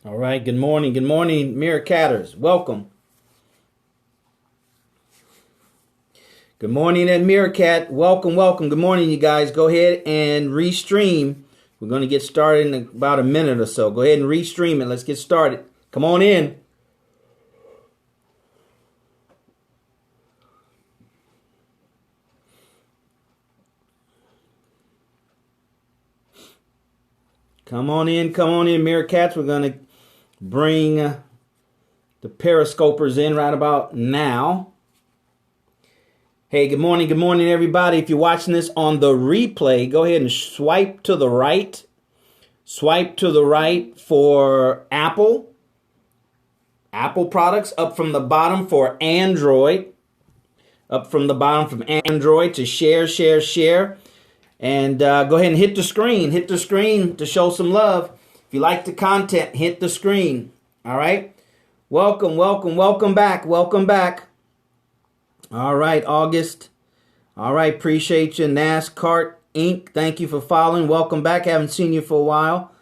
All right. Good morning. Good morning, Meerkatters. Welcome. Good morning, and Meerkat. Welcome, welcome. Good morning, you guys. Go ahead and restream. We're going to get started in about a minute or so. Go ahead and restream it. Let's get started. Come on in. Come on in, Meerkats. We're going to bring the periscopers in right about now. Hey, good morning, everybody. If you're watching this on the replay, go ahead and swipe to the right. Swipe to the right for Apple products, up from the bottom for Android. Up from the bottom from Android to share. And go ahead and hit the screen. Hit the screen to show some love. If you like the content, hit the screen. All right. Welcome back. Welcome back. All right, August. All right, appreciate you. NASCAR Inc., thank you for following. Welcome back. Haven't seen you for a while.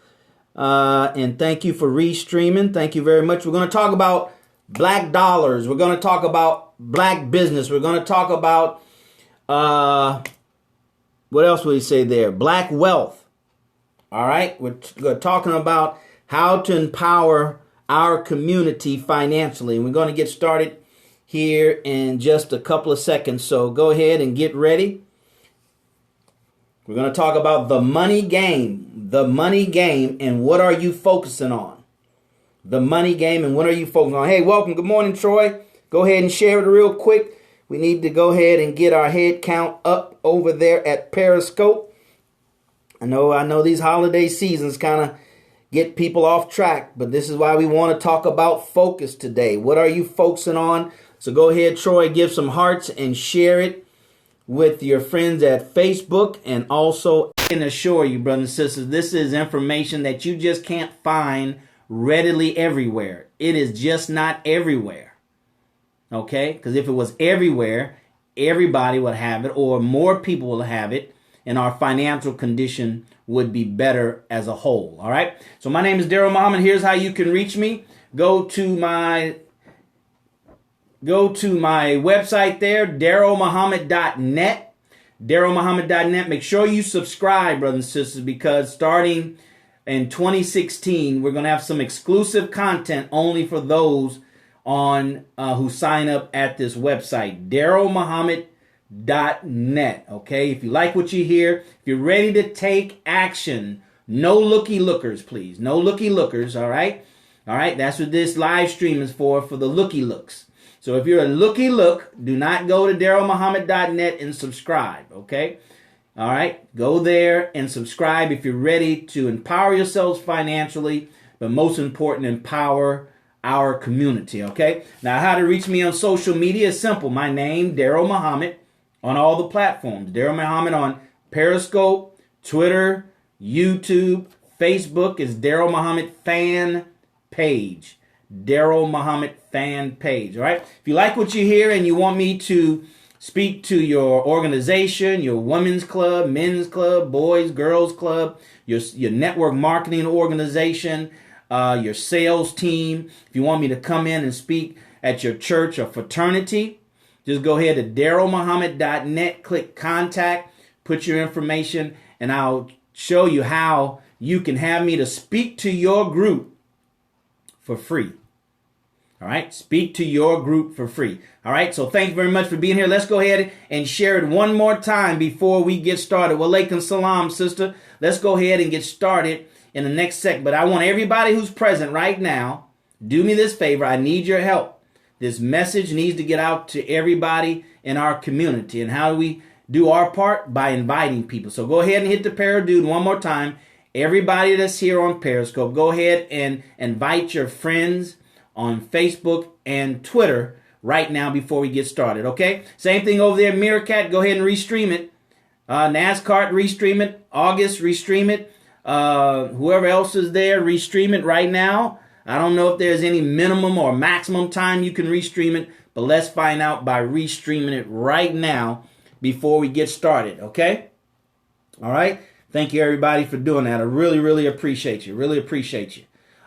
And thank you for restreaming. Thank you very much. We're going to talk about black dollars. We're going to talk about black business. We're going to talk about, what else would he say there? Black wealth. All right. We're talking about how to empower our community financially. And we're going to get started here in just a couple of seconds. So go ahead and get ready. We're going to talk about the money game, and what are you focusing on? The money game and what are you focusing on? Hey, welcome. Good morning, Troy. Go ahead and share it real quick. We need to go ahead and get our head count up over there at Periscope. I know these holiday seasons kind of get people off track, but this is why we want to talk about focus today. What are you focusing on? So go ahead, Troy, give some hearts and share it with your friends at Facebook. And also, I can assure you, brothers and sisters, this is information that you just can't find readily everywhere. It is just not everywhere. Okay? Because if it was everywhere, everybody would have it, or more people will have it, and our financial condition would be better as a whole. All right? So my name is DarrellMuhammad. Here's how you can reach me. Go to my website there, DarrellMuhammad.net. DarrellMuhammad.net. Make sure you subscribe, brothers and sisters, because starting in 2016, we're going to have some exclusive content only for those on who sign up at this website, DarrellMuhammad.net. Okay, if you like what you hear, if you're ready to take action, no looky lookers, please. No looky lookers, all right? All right, that's what this live stream is for the looky looks. So if you're a looky look, do not go to DarrellMuhammad.net and subscribe, okay? All right, go there and subscribe if you're ready to empower yourselves financially, but most important, empower our community, okay? Now, how to reach me on social media is simple. My name, Darrell Muhammad, on all the platforms. Darrell Muhammad on Periscope, Twitter, YouTube, Facebook is Darrell Muhammad fan page. Darrell Muhammad fan page. All right. If you like what you hear and you want me to speak to your organization, your women's club, men's club, boys, girls club, your network marketing organization, your sales team, if you want me to come in and speak at your church or fraternity, just go ahead to DarrellMuhammad.net, click contact, put your information, and I'll show you how you can have me to speak to your group for free. All right. Speak to your group for free. All right. So thank you very much for being here. Let's go ahead and share it one more time before we get started. Walaikum salam, sister. Let's go ahead and get started in the next second. But I want everybody who's present right now, do me this favor. I need your help. This message needs to get out to everybody in our community. And how do we do our part? By inviting people. So go ahead and hit the pair dude one more time. Everybody that's here on Periscope, go ahead and invite your friends on Facebook and Twitter right now before we get started, okay? Same thing over there, Meerkat, go ahead and restream it. NASCAR, restream it. August, restream it. Whoever else is there, restream it right now. I don't know if there's any minimum or maximum time you can restream it, but let's find out by restreaming it right now before we get started, okay? All right? Thank you, everybody, for doing that. I really, really appreciate you. Really appreciate you.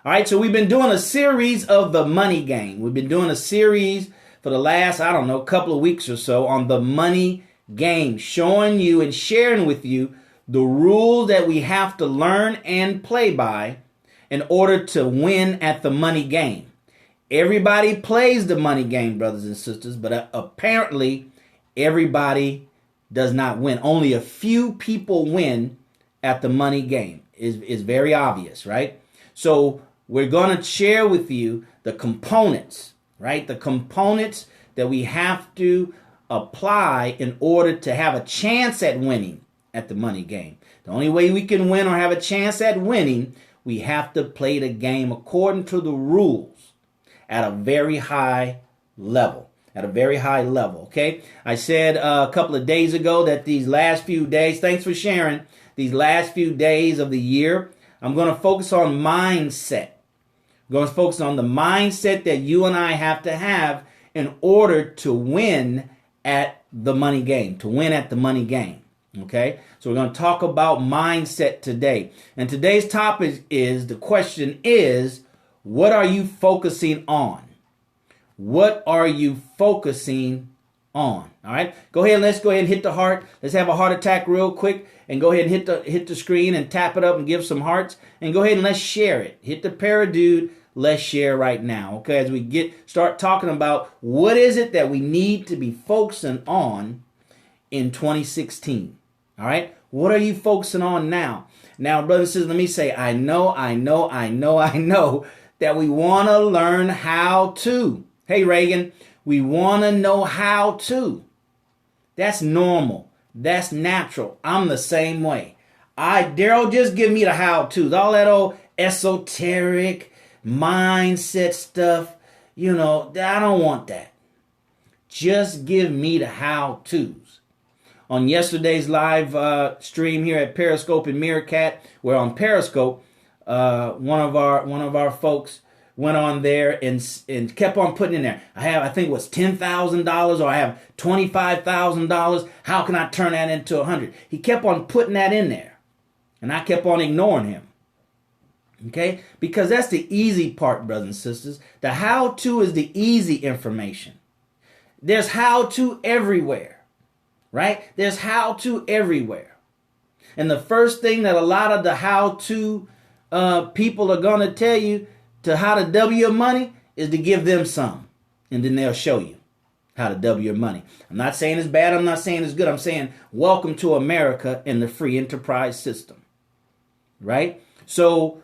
All right, so we've been doing a series of the money game. We've been doing a series for the last, I don't know, couple of weeks or so on the money game, showing you and sharing with you the rules that we have to learn and play by in order to win at the money game. Everybody plays the money game, brothers and sisters, but apparently everybody does not win. Only a few people win at the money game. Is very obvious, right? So we're going to share with you the components, right? The components that we have to apply in order to have a chance at winning at the money game. The only way we can win or have a chance at winning, we have to play the game according to the rules at a very high level. At a very high level, okay? I said a couple of days ago that these last few days, thanks for sharing, these last few days of the year, I'm going to focus on mindset. I'm going to focus on the mindset that you and I have to have in order to win at the money game, to win at the money game. Okay, so we're going to talk about mindset today. And today's topic is, the question is, what are you focusing on? What are you focusing on? All right, let's go ahead and hit the heart. Let's have a heart attack real quick and go ahead and hit the screen and tap it up and give some hearts. And go ahead and let's share it. Hit the paradude. Let's share right now. Okay, as we start talking about what is it that we need to be focusing on in 2016. All right, what are you focusing on now? Now, brothers and sisters, let me say, I know that we want to learn how to. Hey, Reagan, we want to know how to. That's normal. That's natural. I'm the same way. Darrell, just give me the how-tos. All that old esoteric mindset stuff, I don't want that. Just give me the how-tos. On yesterday's live stream here at Periscope and Meerkat, where on Periscope, one of our folks went on there and kept on putting in there, I think it was $10,000, or I have $25,000. How can I turn that into 100? He kept on putting that in there, and I kept on ignoring him. Okay, because that's the easy part, brothers and sisters. The how-to is the easy information. There's how-to everywhere, right? There's how-to everywhere. And the first thing that a lot of the how-to people are going to tell you to how to double your money is to give them some. And then they'll show you how to double your money. I'm not saying it's bad. I'm not saying it's good. I'm saying welcome to America and the free enterprise system, right? So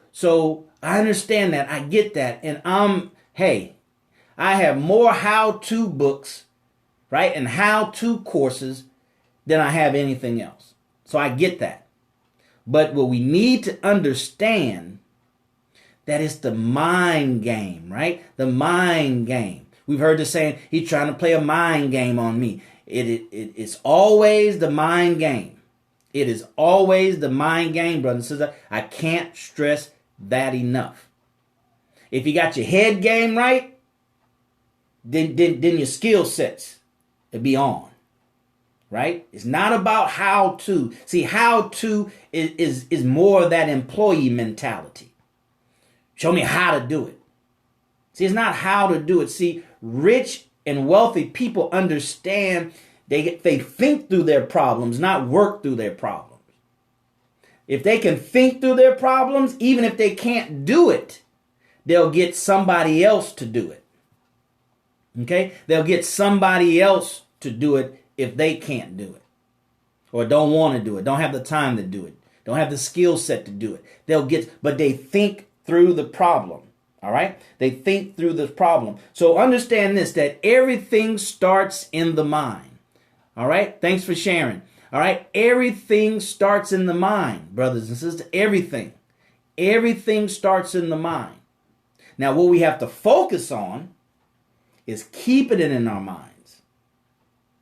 I understand that. I get that. And I have more how-to books, right? And how-to courses than I have anything else. So I get that. But what we need to understand, that it's the mind game, right? The mind game. We've heard the saying, he's trying to play a mind game on me. It's always the mind game. It is always the mind game, brothers and sisters. I can't stress that enough. If you got your head game right, then your skill sets will be on. Right? It's not about how to. See, how to is more of that employee mentality. Show me how to do it. See, it's not how to do it. See, rich and wealthy people understand they think through their problems, not work through their problems. If they can think through their problems, even if they can't do it, they'll get somebody else to do it. Okay? They'll get somebody else to do it if they can't do it, or don't want to do it, don't have the time to do it, don't have the skill set to do it. But they think through the problem. All right? They think through the problem. So understand this, that everything starts in the mind. All right? Thanks for sharing. All right? Everything starts in the mind, brothers and sisters. Everything. Everything starts in the mind. Now, what we have to focus on is keeping it in our minds.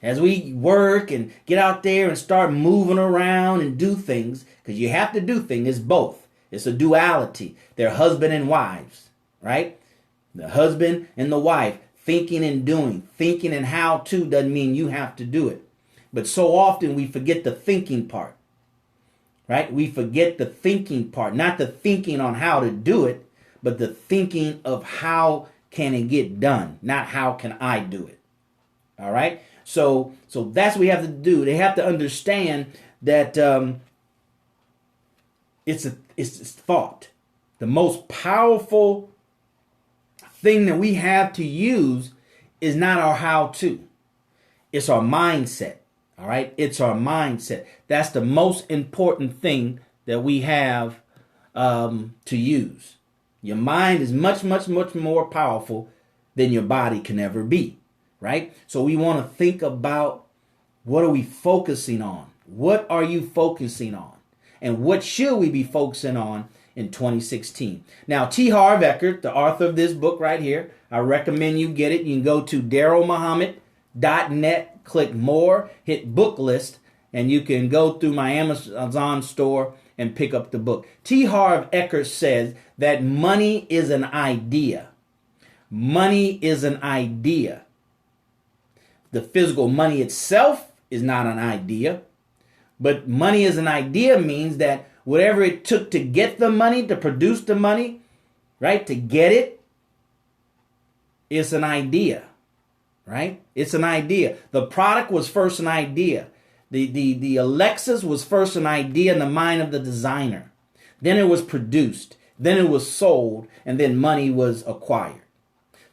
As we work and get out there and start moving around and do things, because you have to do things, it's both. It's a duality. They're husband and wives, right? The husband and the wife, thinking and doing. Thinking and how to doesn't mean you have to do it. But so often we forget the thinking part, right? We forget the thinking part, not the thinking on how to do it, but the thinking of how can it get done, not how can I do it. All right. So that's what we have to do. They have to understand that it's thought. The most powerful thing that we have to use is not our how-to. It's our mindset. All right. It's our mindset. That's the most important thing that we have to use. Your mind is much, much, much more powerful than your body can ever be. Right? So we want to think about, what are we focusing on? What are you focusing on? And what should we be focusing on in 2016? Now, T. Harv Eker, the author of this book right here, I recommend you get it. You can go to DarrellMuhammad.net, click more, hit book list, and you can go through my Amazon store and pick up the book. T. Harv Eker says that money is an idea. Money is an idea. The physical money itself is not an idea, but money as an idea means that whatever it took to get the money, to produce the money, right, to get it, it's an idea, right? It's an idea. The product was first an idea. The Alexis was first an idea in the mind of the designer. Then it was produced. Then it was sold, and then money was acquired.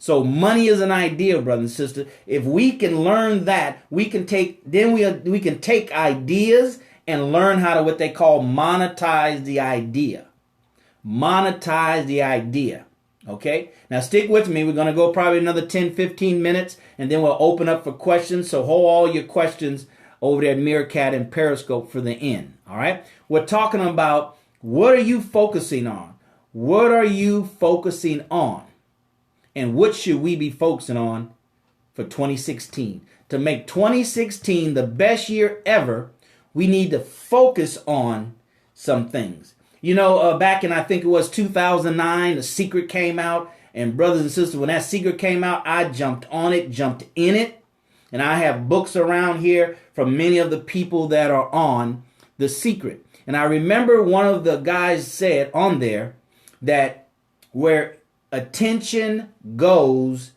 So money is an idea, brother and sister. If we can learn that, we can take ideas and learn how to what they call monetize the idea. Monetize the idea. Okay? Now stick with me. We're going to go probably another 10, 15 minutes, and then we'll open up for questions. So hold all your questions over there at Meerkat and Periscope for the end. All right? We're talking about, what are you focusing on? What are you focusing on? And what should we be focusing on for 2016? To make 2016 the best year ever, we need to focus on some things. You know, back in, I think it was 2009, The Secret came out. And brothers and sisters, when that Secret came out, I jumped on it, jumped in it. And I have books around here from many of the people that are on The Secret. And I remember one of the guys said on there that where attention goes,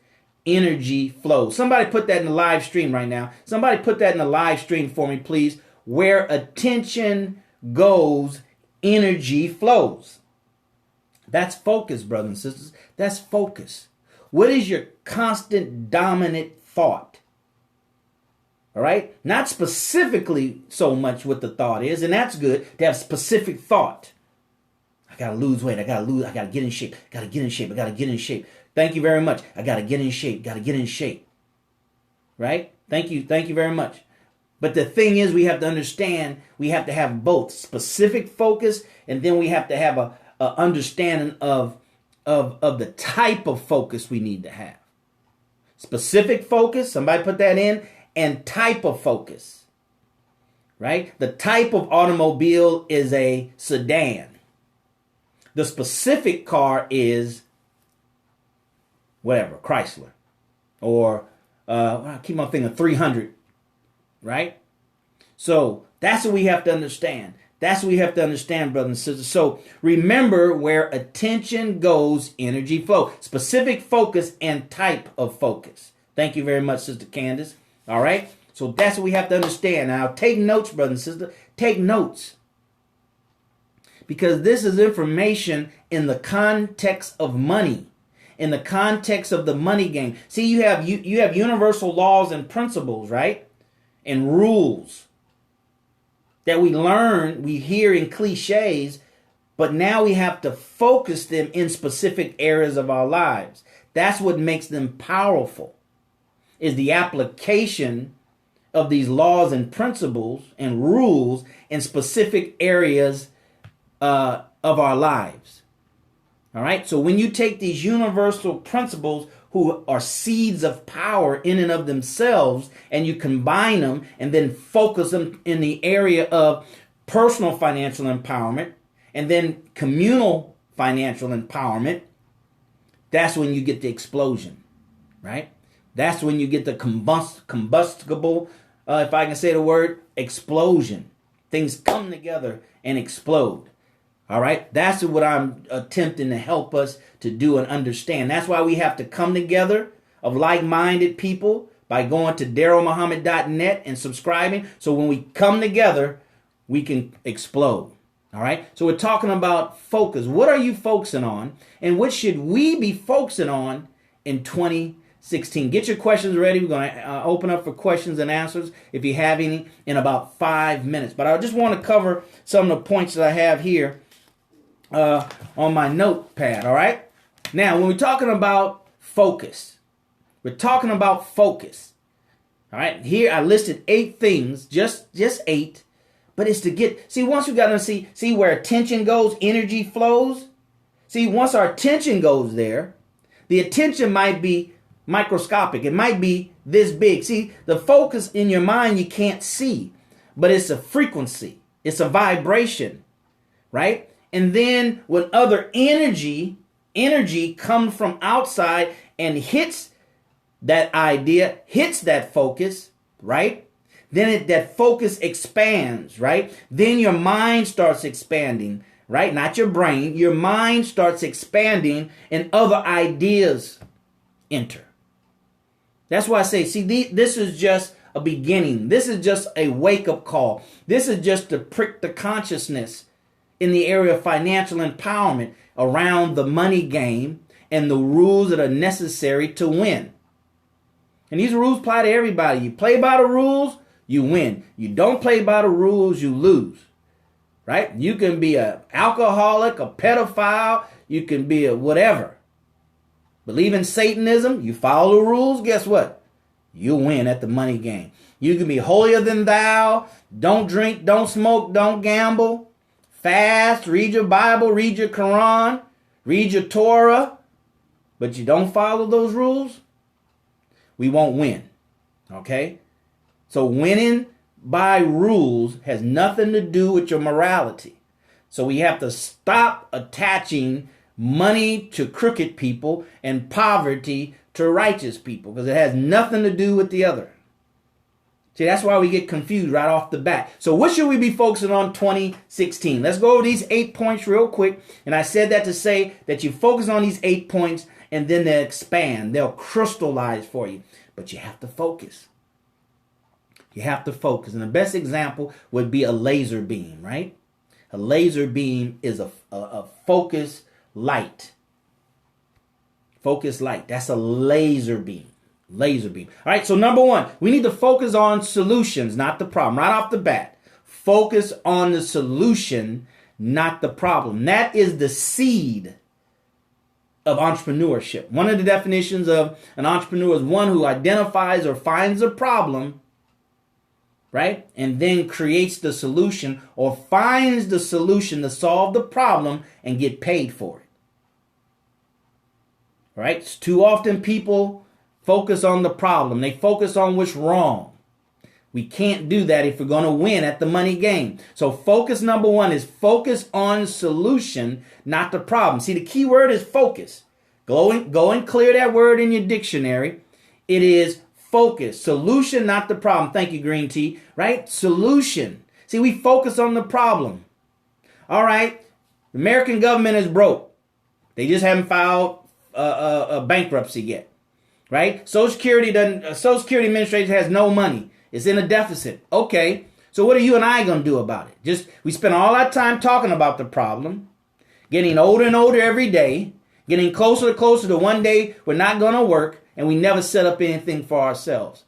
energy flows. Somebody put that in the live stream right now. Somebody put that in the live stream for me, please. Where attention goes, energy flows. That's focus, brothers and sisters. That's focus. What is your constant dominant thought? All right? Not specifically so much what the thought is, and that's good to have specific thought. I got to lose weight. I got to get in shape. I got to get in shape. Thank you very much. I got to get in shape. Right? Thank you very much. But the thing is, we have to understand, we have to have both specific focus, and then we have to have a understanding of the type of focus we need to have. Specific focus, somebody put that in, and type of focus. Right? The type of automobile is a sedan. The specific car is whatever, Chrysler. Or, I keep on thinking 300. Right? So that's what we have to understand. That's what we have to understand, brothers and sisters. So remember, where attention goes, energy flows. Specific focus and type of focus. Thank you very much, Sister Candace. All right? So that's what we have to understand. Now, take notes, brothers and sisters. Take notes. Because this is information in the context of money. In the context of the money game. See, you have universal laws and principles, right? And rules that we learn, we hear in cliches, but now we have to focus them in specific areas of our lives. That's what makes them powerful, is the application of these laws and principles and rules in specific areas of our lives. All right. So when you take these universal principles, who are seeds of power in and of themselves, and you combine them and then focus them in the area of personal financial empowerment and then communal financial empowerment, that's when you get the explosion, right? That's when you get the combustible, if I can say the word, explosion. Things come together and explode. All right. That's what I'm attempting to help us to do and understand. That's why we have to come together of like-minded people by going to DarrellMuhammad.net and subscribing. So when we come together, we can explode. All right. So we're talking about focus. What are you focusing on? And what should we be focusing on in 2016? Get your questions ready. We're going to open up for questions and answers if you have any in about 5 minutes. But I just want to cover some of the points that I have here on my notepad. All right. Now, when we're talking about focus, we're talking about focus. All right. Here I listed 8 things, just 8. But it's to get, see, once we got to see where attention goes, energy flows. See, once our attention goes there, the attention might be microscopic. It might be this big. See, the focus in your mind you can't see, but it's a frequency. It's a vibration, right? And then when other energy comes from outside and hits that idea, hits that focus, right? Then that focus expands, right? Then your mind starts expanding, right? Not your brain. Your mind starts expanding and other ideas enter. That's why I say, see, this is just a beginning. This is just a wake-up call. This is just to prick the consciousness in the area of financial empowerment around the money game and the rules that are necessary to win. And these rules apply to everybody. You play by the rules, you win. You don't play by the rules, you lose. Right? You can be an alcoholic, a pedophile, you can be a whatever. Believe in Satanism, you follow the rules, guess what? You win at the money game. You can be holier than thou, don't drink, don't smoke, don't gamble, fast, read your Bible, read your Quran, read your Torah, but you don't follow those rules, we won't win. Okay? So winning by rules has nothing to do with your morality. So we have to stop attaching money to crooked people and poverty to righteous people, because it has nothing to do with the other. See, that's why we get confused right off the bat. So what should we be focusing on 2016? Let's go over these 8 points real quick. And I said that to say that you focus on these 8 points and then they'll expand. They'll crystallize for you. But you have to focus. You have to focus. And the best example would be a laser beam, right? A laser beam is a focus light. Focus light. That's a laser beam. Laser beam. All right, so number 1, we need to focus on solutions, not the problem. Right off the bat, focus on the solution, not the problem. That is the seed of entrepreneurship. One of the definitions of an entrepreneur is one who identifies or finds a problem, right? And then creates the solution or finds the solution to solve the problem and get paid for it. All right? Too often people focus on the problem. They focus on what's wrong. We can't do that if we're going to win at the money game. So focus number 1 is focus on solution, not the problem. See, the key word is focus. Go and clear that word in your dictionary. It is focus. Solution, not the problem. Thank you, Green Tea. Right? Solution. See, we focus on the problem. All right. The American government is broke. They just haven't filed a bankruptcy yet. Right? Social Security Administration has no money. It's in a deficit. Okay. So what are you and I going to do about it? We spend all our time talking about the problem, getting older and older every day, getting closer and closer to one day we're not going to work, and we never set up anything for ourselves.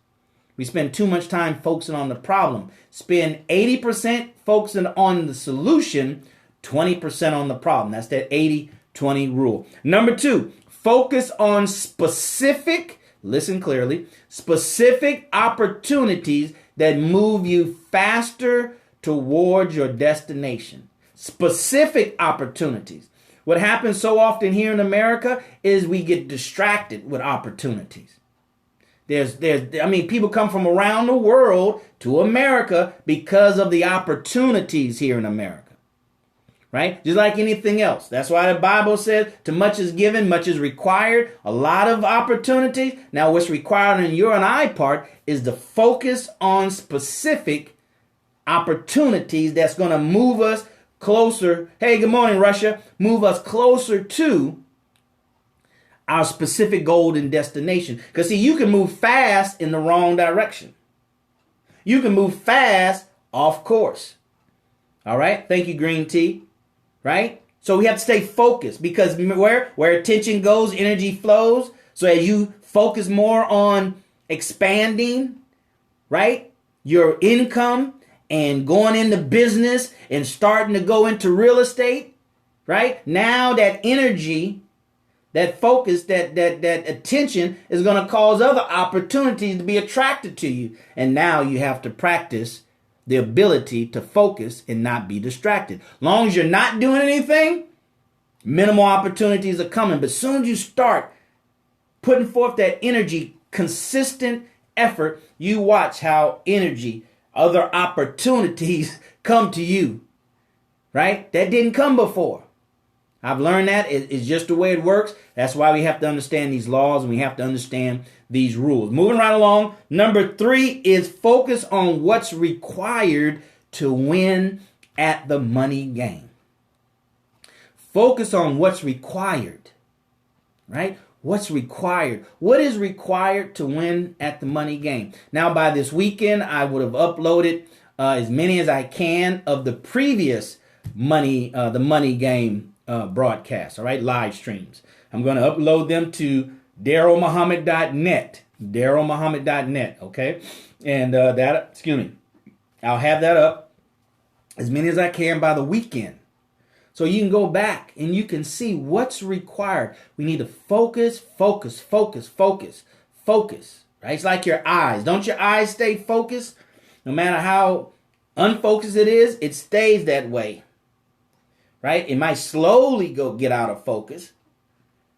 We spend too much time focusing on the problem. Spend 80% focusing on the solution, 20% on the problem. That's that 80-20 rule. Number 2, focus on specific, listen clearly, specific opportunities that move you faster towards your destination. Specific opportunities. What happens so often here in America is we get distracted with opportunities. People come from around the world to America because of the opportunities here in America. Right? Just like anything else. That's why the Bible says, to much is given, much is required. A lot of opportunities. Now, what's required on your and I part is the focus on specific opportunities that's going to move us closer. Hey, good morning, Russia. Move us closer to our specific goal and destination. Because see, you can move fast in the wrong direction. You can move fast off course. All right. Thank you, Green Tea. Right. So we have to stay focused, because where attention goes, energy flows. So as you focus more on expanding, right, your income and going into business and starting to go into real estate, right? Now that energy, that focus, that attention is going to cause other opportunities to be attracted to you. And now you have to practice the ability to focus and not be distracted. Long as you're not doing anything, minimal opportunities are coming. But as soon as you start putting forth that energy, consistent effort, you watch how energy, other opportunities come to you, right? That didn't come before. I've learned that it's just the way it works. That's why we have to understand these laws and we have to understand these rules. Moving right along. Number 3 is focus on what's required to win at the money game. Focus on what's required, right? What's required? What is required to win at the money game? Now, by this weekend, I would have uploaded as many as I can of the previous the money game broadcasts, all right, live streams. I'm going to upload them to DarrellMuhammad.net, DarrellMuhammad.net, okay? And I'll have that up as many as I can by the weekend. So you can go back and you can see what's required. We need to focus, right? It's like your eyes. Don't your eyes stay focused? No matter how unfocused it is, it stays that way, right? It might slowly get out of focus,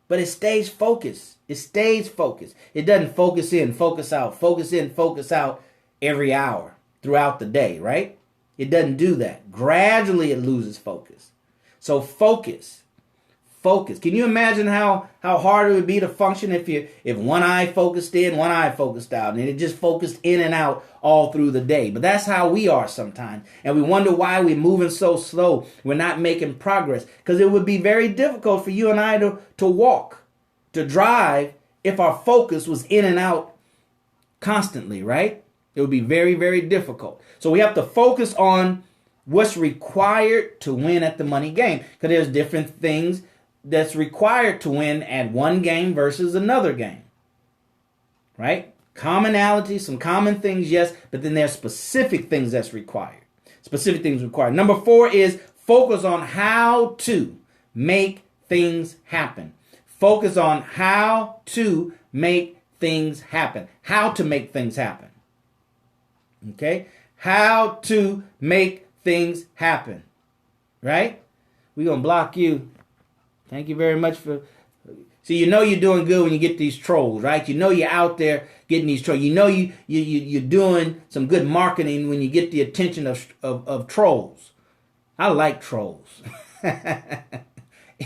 but it stays focused. It stays focused. It doesn't focus in, focus out, focus in, focus out every hour throughout the day, right? It doesn't do that. Gradually it loses focus. So focus. Can you imagine how hard it would be to function if one eye focused in, one eye focused out, and it just focused in and out all through the day? But that's how we are sometimes. And we wonder why we're moving so slow. We're not making progress. Because it would be very difficult for you and I to walk, to drive, if our focus was in and out constantly, right? It would be very, very difficult. So we have to focus on what's required to win at the money game. Because there's different things that's required to win at one game versus another game, right? Commonality, some common things, yes, but then there's specific things that's required. Specific things required. Number 4 is focus on how to make things happen. Focus on how to make things happen. How to make things happen. Okay? How to make things happen. Right? We're going to block you. Thank you very much for... See, you know you're doing good when you get these trolls, right? You know you're out there getting these trolls. You know you're doing some good marketing when you get the attention of trolls. I like trolls.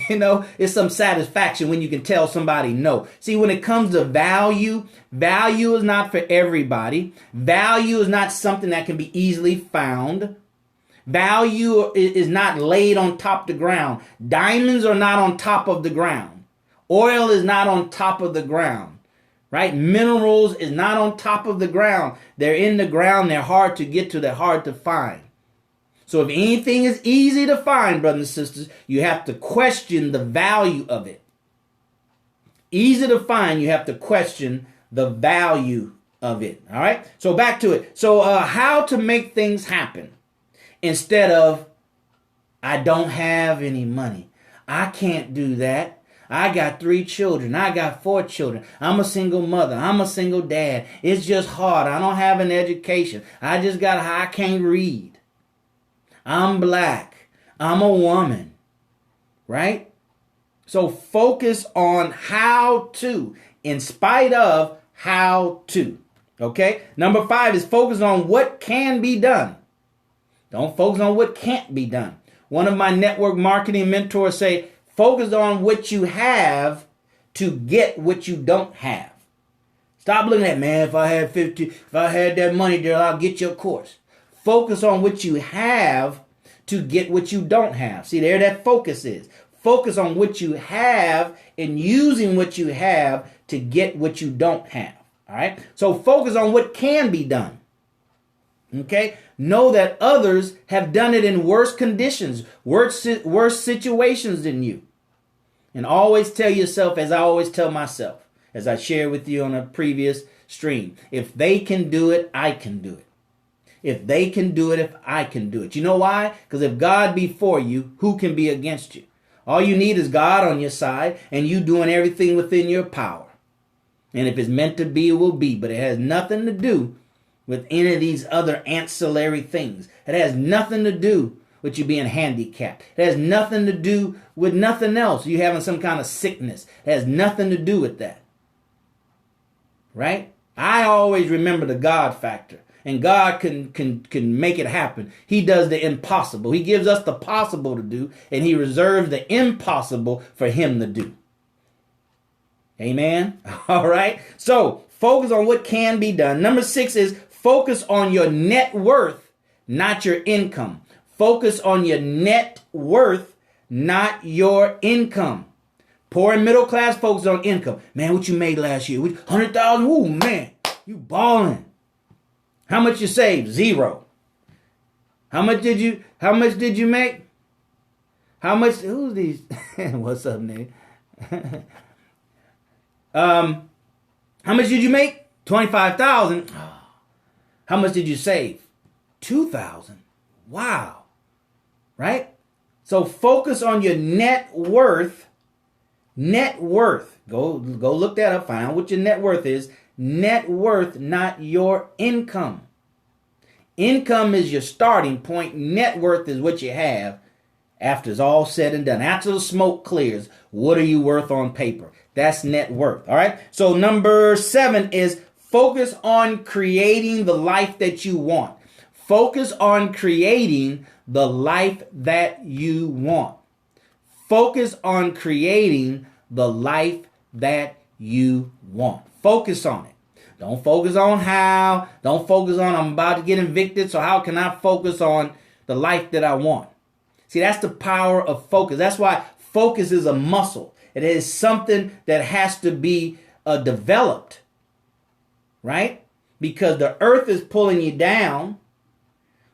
You know, it's some satisfaction when you can tell somebody no. See, when it comes to value is not for everybody. Value is not something that can be easily found. Value is not laid on top of the ground. Diamonds are not on top of the ground. Oil is not on top of the ground, right? Minerals is not on top of the ground. They're in the ground. They're hard to get to. They're hard to find. So if anything is easy to find, brothers and sisters, you have to question the value of it. Easy to find, you have to question the value of it. All right? So back to it. So how to make things happen. Instead of, I don't have any money. I can't do that. I got 3 children. I got 4 children. I'm a single mother. I'm a single dad. It's just hard. I don't have an education. I can't read. I'm black. I'm a woman. Right? So focus on how to, in spite of how to. Okay? Number 5 is focus on what can be done. Don't focus on what can't be done. One of my network marketing mentors say, focus on what you have to get what you don't have. Stop looking at, man, if I had that money there, I'll get your course. Focus on what you have to get what you don't have. See, there that focus is. Focus on what you have and using what you have to get what you don't have. All right? So focus on what can be done. Okay? Know that others have done it in worse conditions, worse situations than you. And always tell yourself, as I always tell myself, as I shared with you on a previous stream, if they can do it, I can do it. If they can do it, if I can do it. You know why? Because if God be for you, who can be against you? All you need is God on your side and you doing everything within your power. And if it's meant to be, it will be. But it has nothing to do with any of these other ancillary things. It has nothing to do with you being handicapped. It has nothing to do with nothing else. You having some kind of sickness. It has nothing to do with that. Right? I always remember the God factor. And God can make it happen. He does the impossible. He gives us the possible to do, and he reserves the impossible for him to do. Amen. All right. So focus on what can be done. Number 6 is focus on your net worth, not your income. Focus on your net worth, not your income. Poor and middle class focus on income. Man, what you made last year? 100,000. Ooh, man, you balling. How much you saved? 0. How much did you make? How much? Who's these? What's up, Nate? How much did you make? 25,000. How much did you save? 2,000. Wow. Right? So focus on your net worth. Net worth. Go look that up. Find out what your net worth is. Net worth, not your income. Income is your starting point. Net worth is what you have after it's all said and done. After the smoke clears, what are you worth on paper? That's net worth. All right. So number 7 is focus on creating the life that you want. Focus on creating the life that you want. Focus on creating the life that you want. Focus on it. Don't focus on how. Don't focus on I'm about to get evicted, so how can I focus on the life that I want? See, that's the power of focus. That's why focus is a muscle. It is something that has to be developed, right? Because the earth is pulling you down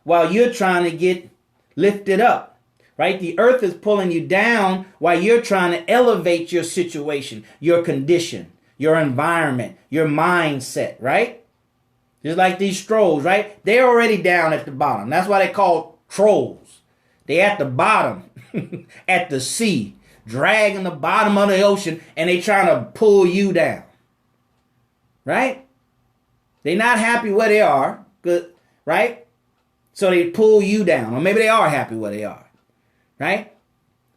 while you're trying to get lifted up, right? The earth is pulling you down while you're trying to elevate your situation, your condition, your environment, your mindset, right? Just like these trolls, right? They're already down at the bottom. That's why they call trolls. They're at the bottom, at the sea, dragging the bottom of the ocean, and they trying to pull you down, right? They're not happy where they are, good, right? So they pull you down. Or maybe they are happy where they are, right?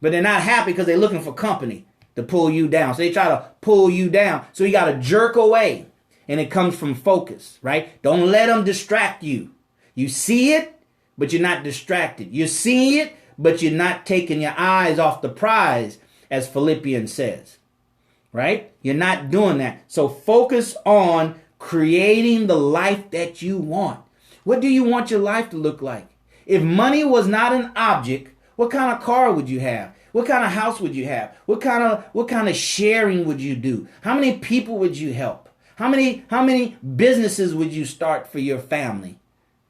But they're not happy because they're looking for company to pull you down. So they try to pull you down. So you got to jerk away. And it comes from focus, right? Don't let them distract you. You see it, but you're not distracted. You see it, but you're not taking your eyes off the prize, as Philippians says, right? You're not doing that. So focus on creating the life that you want. What do you want your life to look like? If money was not an object, what kind of car would you have? What kind of house would you have? What kind of sharing would you do? How many people would you help? How many businesses would you start for your family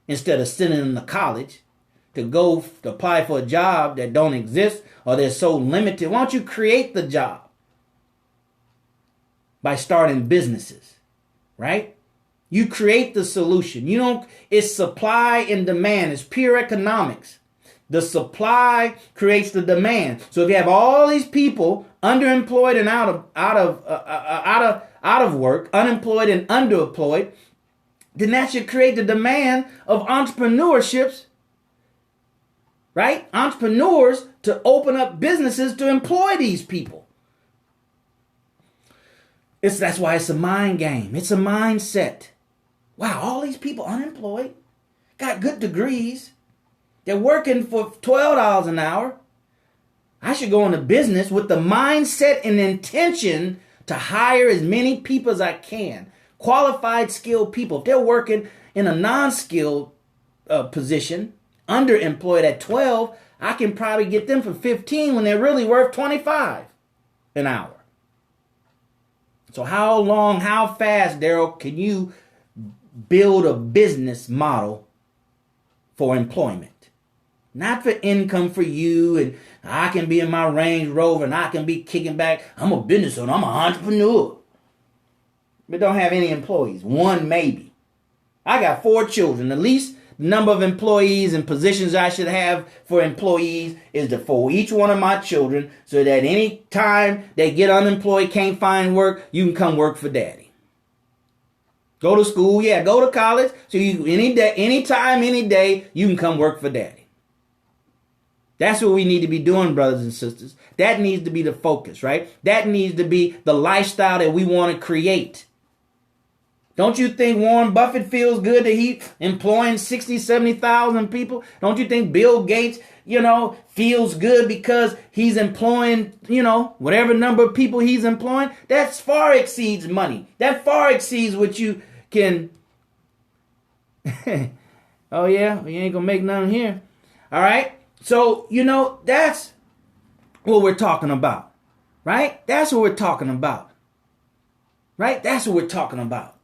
instead of sending them to college to go to apply for a job that don't exist or they're so limited? Why don't you create the job by starting businesses, right? You create the solution. It's supply and demand. It's pure economics. The supply creates the demand. So if you have all these people underemployed and out of work, unemployed and underemployed, then that should create the demand of entrepreneurships, right? Entrepreneurs to open up businesses to employ these people. That's why it's a mind game. It's a mindset. Wow, all these people unemployed, got good degrees. They're working for $12 an hour. I should go into business with the mindset and intention to hire as many people as I can. Qualified, skilled people. If they're working in a non-skilled position, underemployed at 12, I can probably get them for 15 when they're really worth 25 an hour. So how fast, Darrell, can you build a business model for employment? Not for income for you, and I can be in my Range Rover and I can be kicking back. I'm a business owner, I'm an entrepreneur. But don't have any employees. One maybe. I got 4 children. The least number of employees and positions I should have for employees is for each one of my children, so that any time they get unemployed, can't find work, you can come work for daddy. Go to school, go to college, so you anytime, any day, you can come work for daddy. That's what we need to be doing, brothers and sisters. That needs to be the focus, right? That needs to be the lifestyle that we want to create. Don't you think Warren Buffett feels good that he's employing 60, 70,000 people? Don't you think Bill Gates, feels good because he's employing, whatever number of people he's employing? That far exceeds money. That far exceeds what you can. Oh, yeah? You ain't going to make none here. All right? So, that's what we're talking about. Right? That's what we're talking about. Right? That's what we're talking about.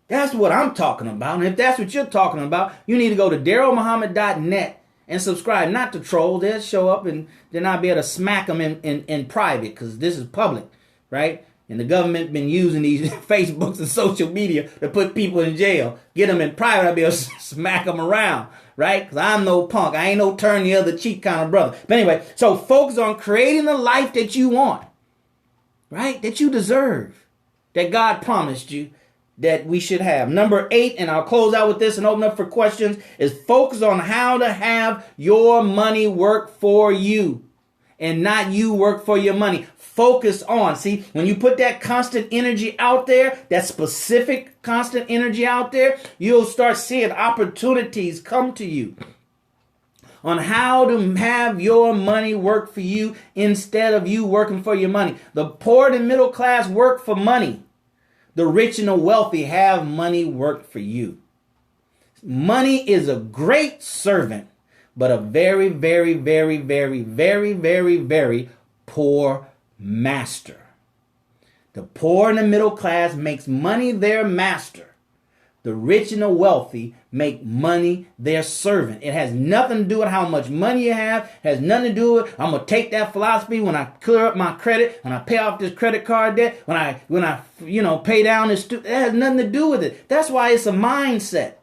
That's what I'm talking about. And if that's what you're talking about, you need to go to DarrellMuhammad.net and subscribe. Not to troll. They'll show up and then I'll be able to smack them in private, because this is public, right? And the government been using these Facebooks and social media to put people in jail. Get them in private, I'll be able to smack them around, right? Because I'm no punk. I ain't no turn the other cheek kind of brother. But anyway, so focus on creating the life that you want, right? That you deserve, that God promised you that we should have. Number 8, and I'll close out with this and open up for questions, is focus on how to have your money work for you and not you work for your money. Focus on, see, when you put that constant energy out there, that specific constant energy out there, you'll start seeing opportunities come to you on how to have your money work for you instead of you working for your money. The poor and middle class work for money. The rich and the wealthy have money work for you. Money is a great servant, but a very, very, very, very, very, very, very poor master. The poor and the middle class makes money their master. The rich and the wealthy make money their servant. It has nothing to do with how much money you have. It has nothing to do with, I'm going to take that philosophy when I clear up my credit, when I pay off this credit card debt, when I pay down this student. It has nothing to do with it. That's why it's a mindset.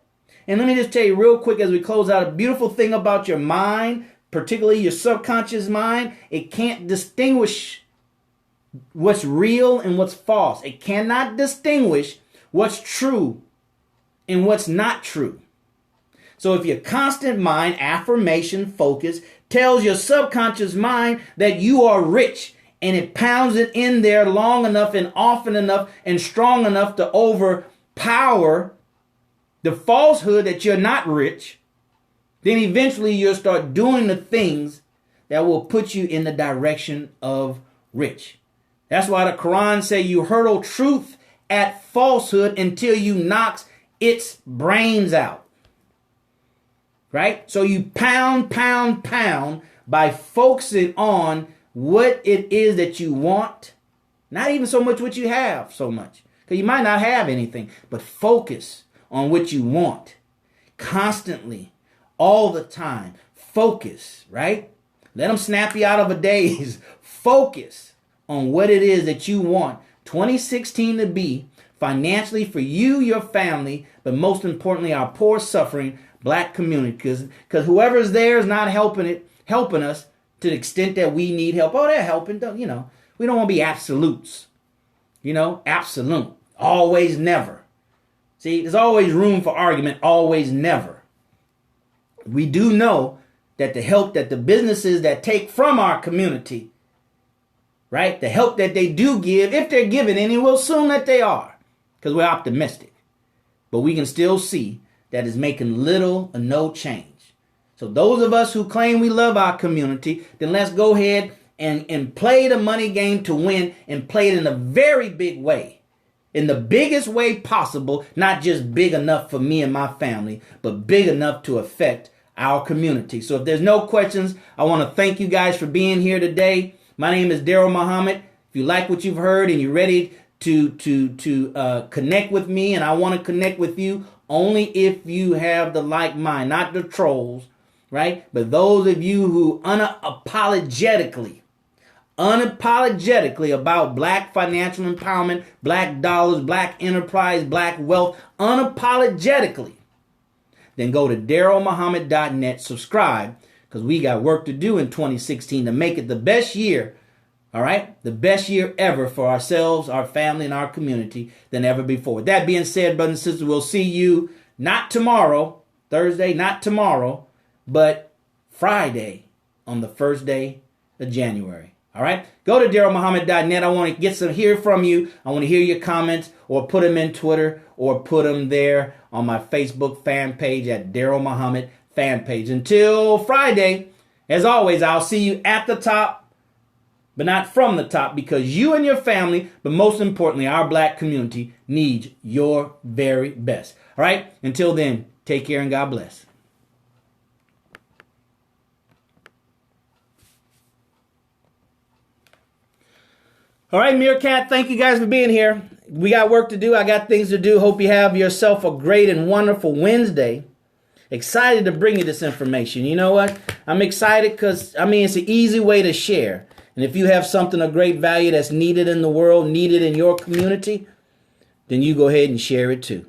And let me just tell you real quick as we close out, a beautiful thing about your mind, particularly your subconscious mind, it can't distinguish what's real and what's false. It cannot distinguish what's true and what's not true. So if your constant mind, affirmation, focus, tells your subconscious mind that you are rich, and it pounds it in there long enough and often enough and strong enough to overpower the falsehood that you're not rich, then eventually you'll start doing the things that will put you in the direction of rich. That's why the Quran say you hurtle truth at falsehood until you knocks its brains out. Right? So you pound by focusing on what it is that you want. Not even so much what you have so much. Because you might not have anything. But focus on what you want. Constantly. All the time. Focus. Right? Let them snap you out of a daze. Focus on what it is that you want 2016 to be. Financially for you, your family, but most importantly, our poor, suffering black community. Because whoever's there is not helping us to the extent that we need help. Oh, they're helping. We don't want to be absolutes. Absolute. Always, never. See, there's always room for argument. Always, never. We do know that the help that the businesses that take from our community, right, the help that they do give, if they're giving any, we'll assume that they are. Because we're optimistic. But we can still see that it's making little or no change. So those of us who claim we love our community, then let's go ahead and play the money game to win, and play it in a very big way. In the biggest way possible, not just big enough for me and my family, but big enough to affect our community. So if there's no questions, I want to thank you guys for being here today. My name is DarrellMuhammad. If you like what you've heard and you're ready to connect with me, and I want to connect with you only if you have the like mind, not the trolls, right? But those of you who unapologetically about black financial empowerment, black dollars, black enterprise, black wealth, unapologetically, then go to DarrellMuhammad.net, subscribe, because we got work to do in 2016 to make it the best year, all right? The best year ever for ourselves, our family, and our community than ever before. With that being said, brothers and sisters, we'll see you not tomorrow, Thursday, not tomorrow, but Friday on the first day of January. All right, go to DarrellMuhammad.net. I want to hear from you. I want to hear your comments, or put them in Twitter, or put them there on my Facebook fan page at Darrell Muhammad fan page. Until Friday, as always, I'll see you at the top, but not from the top, because you and your family, but most importantly, our black community needs your very best. All right, until then, take care and God bless. All right, Meerkat, thank you guys for being here. We got work to do. I got things to do. Hope you have yourself a great and wonderful Wednesday. Excited to bring you this information. You know what? I'm excited because, it's an easy way to share. And if you have something of great value that's needed in the world, needed in your community, then you go ahead and share it too.